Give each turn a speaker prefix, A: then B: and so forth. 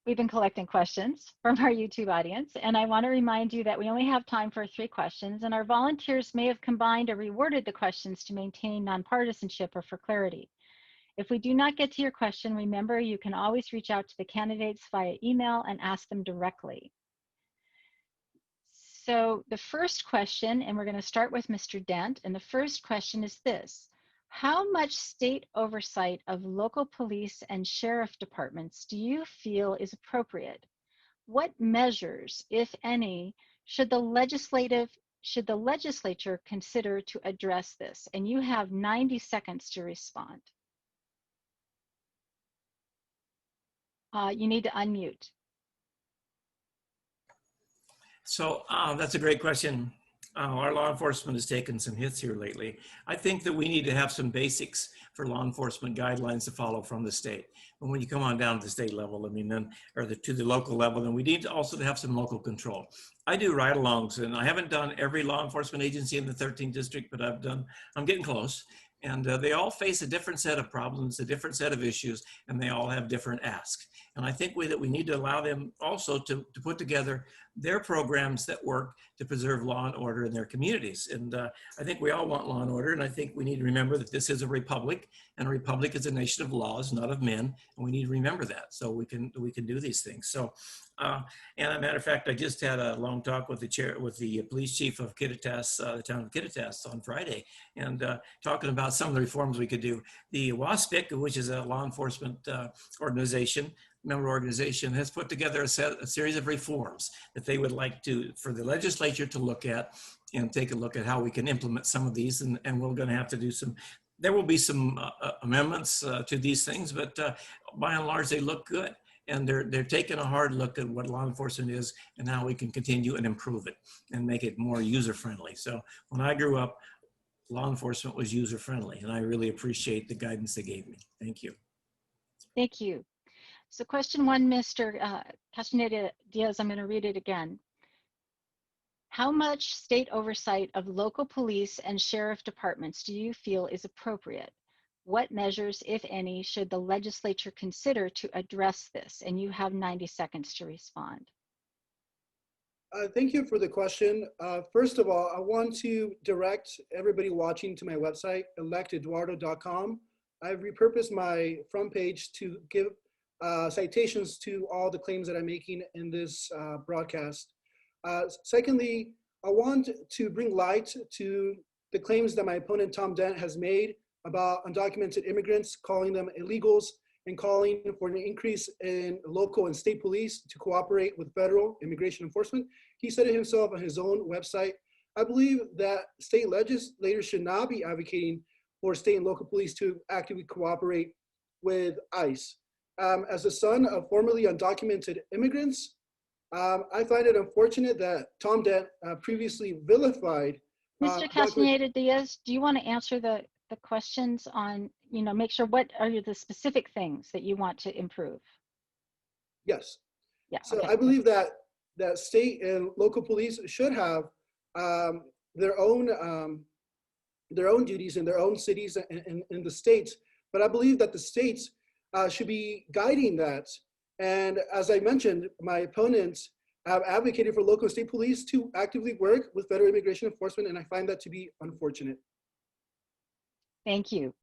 A: We've been collecting questions from our YouTube audience, and I want to remind you that we only have time for 3 questions, and our volunteers may have combined or reworded the questions to maintain nonpartisanship or for clarity. If we do not get to your question, remember you can always reach out to the candidates via email and ask them directly. So the first question, and we're going to start with Mr. Dent, and the first question is this: how much state oversight of local police and sheriff departments do you feel is appropriate? What measures, if any, should the legislature consider to address this? And you have 90 seconds to respond. You need to unmute.
B: So that's a great question. Our law enforcement has taken some hits here lately. I think that we need to have some basics for law enforcement guidelines to follow from the state. And when you come on down to the state level, I mean, then, or to the local level, then we need to also have some local control. I do ride-alongs, and I haven't done every law enforcement agency in the 13th district, but I'm getting close. And they all face a different set of problems, a different set of issues, and they all have different asks. And I think that we need to allow them also to put together their programs that work to preserve law and order in their communities. And I think we all want law and order, and I think we need to remember that this is a republic, and a republic is a nation of laws, not of men, and we need to remember that so we can do these things. So, and as a matter of fact, I just had a long talk with the police chief of Kittitas, the town of Kittitas, on Friday, and talking about some of the reforms we could do. The WASPIC, which is a law enforcement member organization, has put together a series of reforms that they would like for the legislature to look at and take a look at how we can implement some of these. And we're going to have to do there will be some amendments to these things, but by and large, they look good. And they're taking a hard look at what law enforcement is and how we can continue and improve it and make it more user-friendly. So when I grew up, law enforcement was user-friendly, and I really appreciate the guidance they gave me. Thank you.
A: Thank you. So question 1, Mr. Castañeda-Díaz, I'm going to read it again. How much state oversight of local police and sheriff departments do you feel is appropriate? What measures, if any, should the legislature consider to address this? And you have 90 seconds to respond.
C: Thank you for the question. First of all, I want to direct everybody watching to my website, electeduardo.com. I've repurposed my front page to give citations to all the claims that I'm making in this broadcast. Secondly, I want to bring light to the claims that my opponent, Tom Dent, has made about undocumented immigrants, calling them illegals, and calling for an increase in local and state police to cooperate with federal immigration enforcement. He said it himself on his own website. I believe that state legislators should not be advocating for state and local police to actively cooperate with ICE. As the son of formerly undocumented immigrants, I find it unfortunate that Tom Dent previously vilified.
A: Mr. Castañeda-Díaz, do you want to answer the questions on, make sure what are the specific things that you want to improve?
C: Yes.
A: Yeah.
C: So
A: okay.
C: I believe that state and local police should have their own duties in their own cities and in the states. But I believe that the states should be guiding that. And as I mentioned, my opponents have advocated for local state police to actively work with federal immigration enforcement, and I find that to be unfortunate.
A: Thank you.